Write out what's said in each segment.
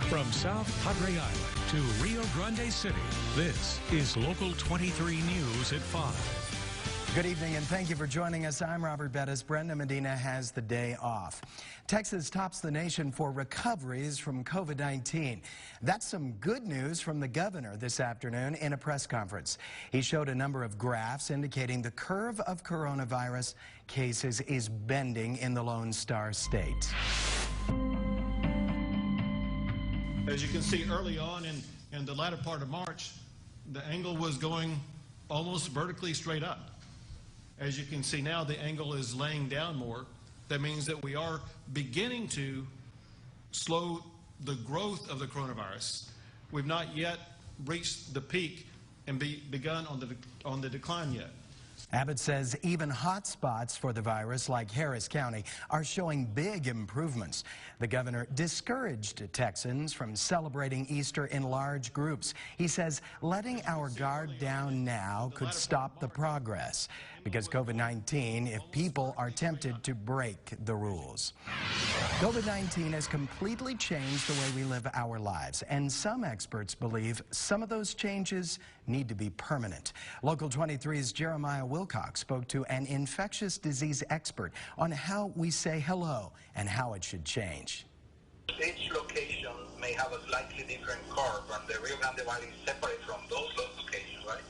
From South Padre Island to Rio Grande City, this is Local 23 News at 5. Good evening and thank you for joining us. I'm Robert Bettis. Brenda Medina has the day off. Texas tops the nation for recoveries from COVID-19. That's some good news from the governor this afternoon in a press conference. He showed a number of graphs indicating the curve of coronavirus cases is bending in the Lone Star State. As you can see, early on in the latter part of March, the angle was going almost vertically straight up. As you can see now, the angle is laying down more. That means that we are beginning to slow the growth of the coronavirus. We've not yet reached the peak and begun on the decline yet. Abbott says even hot spots for the virus, like Harris County, are showing big improvements. The governor discouraged Texans from celebrating Easter in large groups. He says letting our guard down now could stop the progress because COVID-19 if people are tempted to break the rules. COVID-19 has completely changed the way we live our lives, and some experts believe some of those changes need to be permanent. Local 23's Jeremiah Wilcox spoke to an infectious disease expert on how we say hello and how it should change. Each location may have a slightly different curve, and the Rio Grande Valley is separate from those locations, right?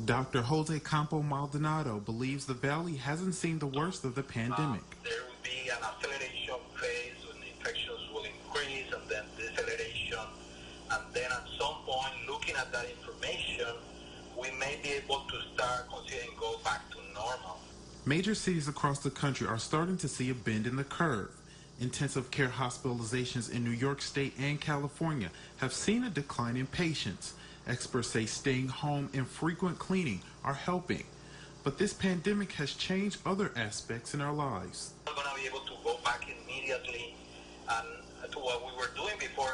Dr. Jose Campo Maldonado believes the valley hasn't seen the worst of the pandemic. There will be an acceleration phase when the infections will increase and then deceleration. And then at some point, looking at that information, we may be able to start considering go back to normal. Major cities across the country are starting to see a bend in the curve. Intensive care hospitalizations in New York State and California have seen a decline in patients. Experts say staying home and frequent cleaning are helping. But this pandemic has changed other aspects in our lives. We're going to be able to go back immediately to what we were doing before.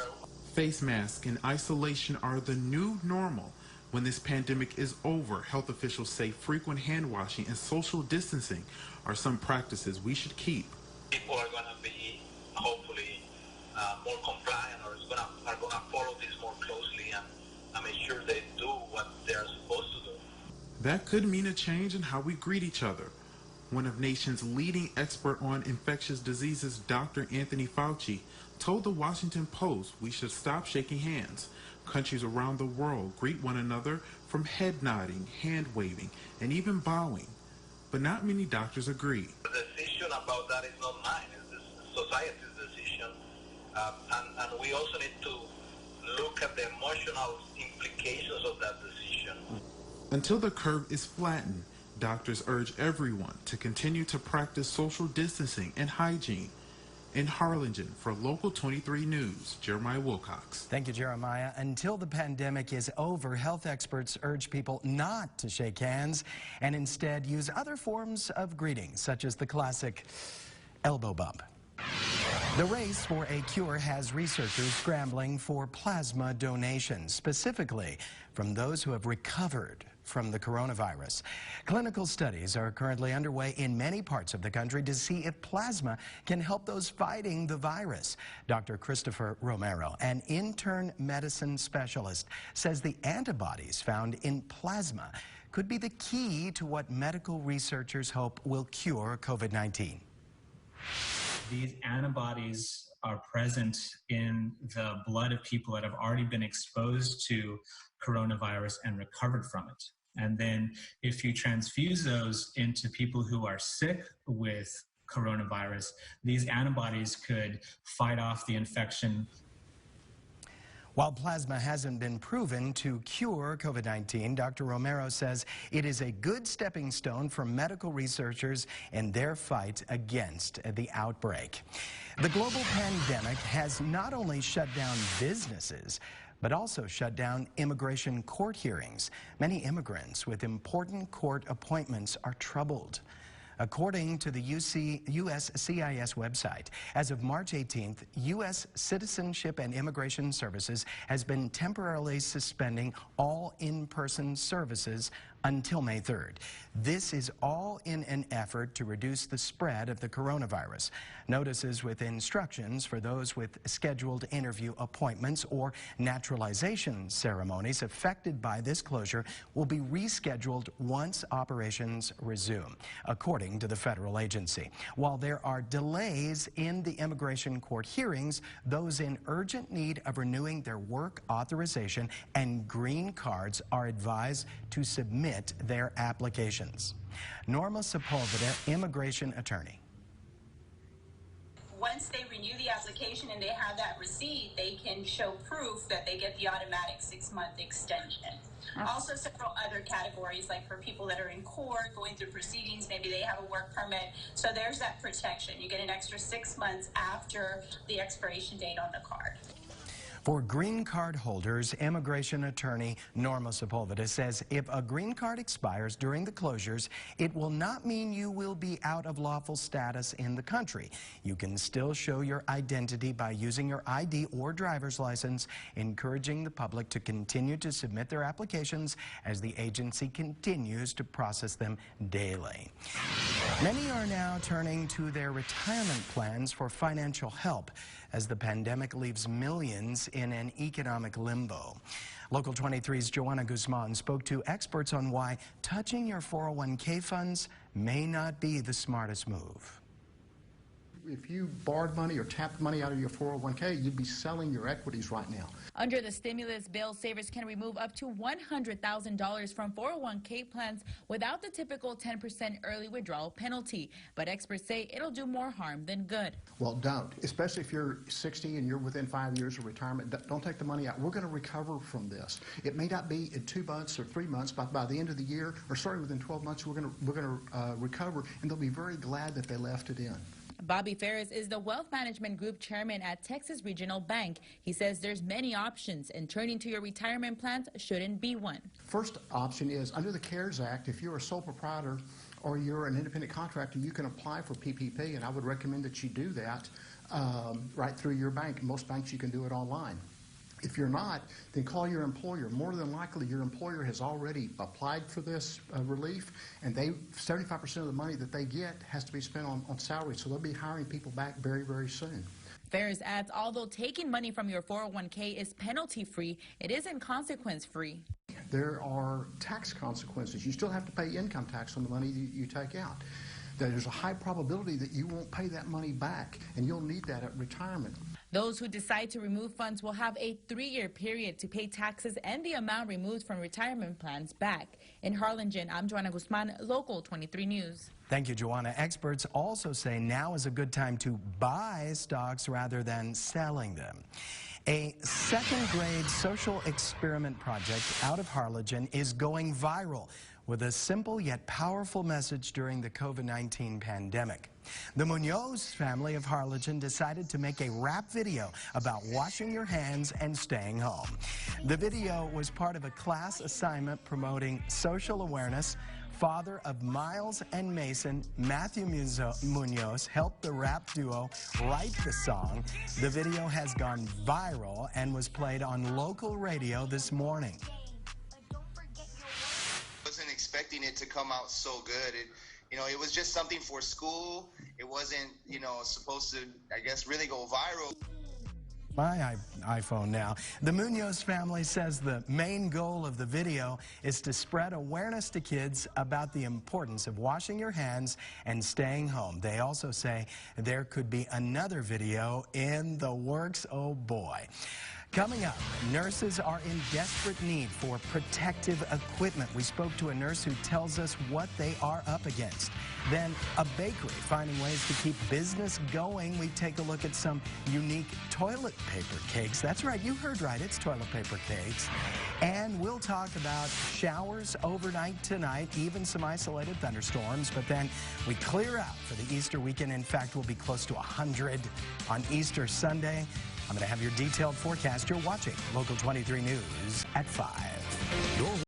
Face masks and isolation are the new normal. When this pandemic is over, health officials say frequent hand washing and social distancing are some practices we should keep. People are going to be hopefully more compliant or are going to follow this more closely and make sure they do what they're supposed to do. That could mean a change in how we greet each other. One of nation's leading expert on infectious diseases, Dr. Anthony Fauci, told the Washington Post we should stop shaking hands. Countries around the world greet one another from head nodding, hand waving, and even bowing. But not many doctors agree. The decision about that is not mine, it's the society's decision. And we also need to look at the emotional implications of that decision. Until the curve is flattened, doctors urge everyone to continue to practice social distancing and hygiene. In Harlingen, for Local 23 News, Jeremiah Wilcox. Thank you, Jeremiah. Until the pandemic is over, health experts urge people not to shake hands and instead use other forms of greeting, such as the classic elbow bump. The race for a cure has researchers scrambling for plasma donations, specifically from those who have recovered from the coronavirus. Clinical studies are currently underway in many parts of the country to see if plasma can help those fighting the virus. Dr. Christopher Romero, an intern medicine specialist, says the antibodies found in plasma could be the key to what medical researchers hope will cure COVID-19. These antibodies are present in the blood of people that have already been exposed to coronavirus and recovered from it. And then if you transfuse those into people who are sick with coronavirus, these antibodies could fight off the infection. While plasma hasn't been proven to cure COVID-19, Dr. Romero says it is a good stepping stone for medical researchers in their fight against the outbreak. The global pandemic has not only shut down businesses, but also shut down immigration court hearings. Many immigrants with important court appointments are troubled. According to the USCIS website, as of March 18th, U.S. Citizenship and Immigration Services has been temporarily suspending all in-person services until May 3rd. This is all in an effort to reduce the spread of the coronavirus. Notices with instructions for those with scheduled interview appointments or naturalization ceremonies affected by this closure will be rescheduled once operations resume, according to the federal agency. While there are delays in the immigration court hearings, those in urgent need of renewing their work authorization and green cards are advised to submit their applications. Norma Sepulveda, immigration attorney. Once they renew the application and they have that receipt, they can show proof that they get the automatic 6-month extension. Also, several other categories, like for people that are in court, going through proceedings, maybe they have a work permit. So there's that protection. You get an extra 6 months after the expiration date on the card. For green card holders, immigration attorney Norma Sepulveda says if a green card expires during the closures, it will not mean you will be out of lawful status in the country. You can still show your identity by using your ID or driver's license, encouraging the public to continue to submit their applications as the agency continues to process them daily. Many are now turning to their retirement plans for financial help as the pandemic leaves millions in an economic limbo. Local 23's Joanna Guzman spoke to experts on why touching your 401k funds may not be the smartest move. If you borrowed money or tapped money out of your 401k, you'd be selling your equities right now. Under the stimulus bill, savers can remove up to $100,000 from 401k plans without the typical 10% early withdrawal penalty. But experts say it'll do more harm than good. Well, don't. Especially if you're 60 and you're within 5 years of retirement, don't take the money out. We're going to recover from this. It may not be in 2 months or 3 months, but by the end of the year, or sorry, within 12 months, we're going to recover, and they'll be very glad that they left it in. Bobby Ferris is the Wealth Management Group Chairman at Texas Regional Bank. He says there's many options, and turning to your retirement plans shouldn't be one. First option is, under the CARES Act, if you're a sole proprietor or you're an independent contractor, you can apply for PPP, and I would recommend that you do that right through your bank. Most banks, you can do it online. If you're not, then call your employer. More than likely, your employer has already applied for this relief, and 75% of the money that they get has to be spent on salary, so they'll be hiring people back very, very soon. Ferris adds, although taking money from your 401k is penalty-free, it isn't consequence-free. There are tax consequences. You still have to pay income tax on the money you take out. There's a high probability that you won't pay that money back, and you'll need that at retirement. Those who decide to remove funds will have a 3-year period to pay taxes and the amount removed from retirement plans back. In Harlingen, I'm Joanna Guzman, Local 23 News. Thank you, Joanna. Experts also say now is a good time to buy stocks rather than selling them. A second-grade social experiment project out of Harlingen is going viral with a simple yet powerful message during the COVID-19 pandemic. The Munoz family of Harlingen decided to make a rap video about washing your hands and staying home. The video was part of a class assignment promoting social awareness. Father of Miles and Mason, Matthew Munoz, helped the rap duo write the song. The video has gone viral and was played on local radio this morning. Wasn't expecting it to come out so good. It was just something for school. It wasn't, supposed to, I guess, really go viral. My iPhone now. The Munoz family says the main goal of the video is to spread awareness to kids about the importance of washing your hands and staying home. They also say there could be another video in the works. Oh boy. Coming up, nurses are in desperate need for protective equipment. We spoke to a nurse who tells us what they are up against. Then a bakery finding ways to keep business going. We take a look at some unique toilet paper cakes. That's right, you heard right, it's toilet paper cakes. And we'll talk about showers overnight tonight, even some isolated thunderstorms. But then we clear out for the Easter weekend. In fact, we'll be close to 100 on Easter Sunday. I'm going to have your detailed forecast. You're watching Local 23 News at 5.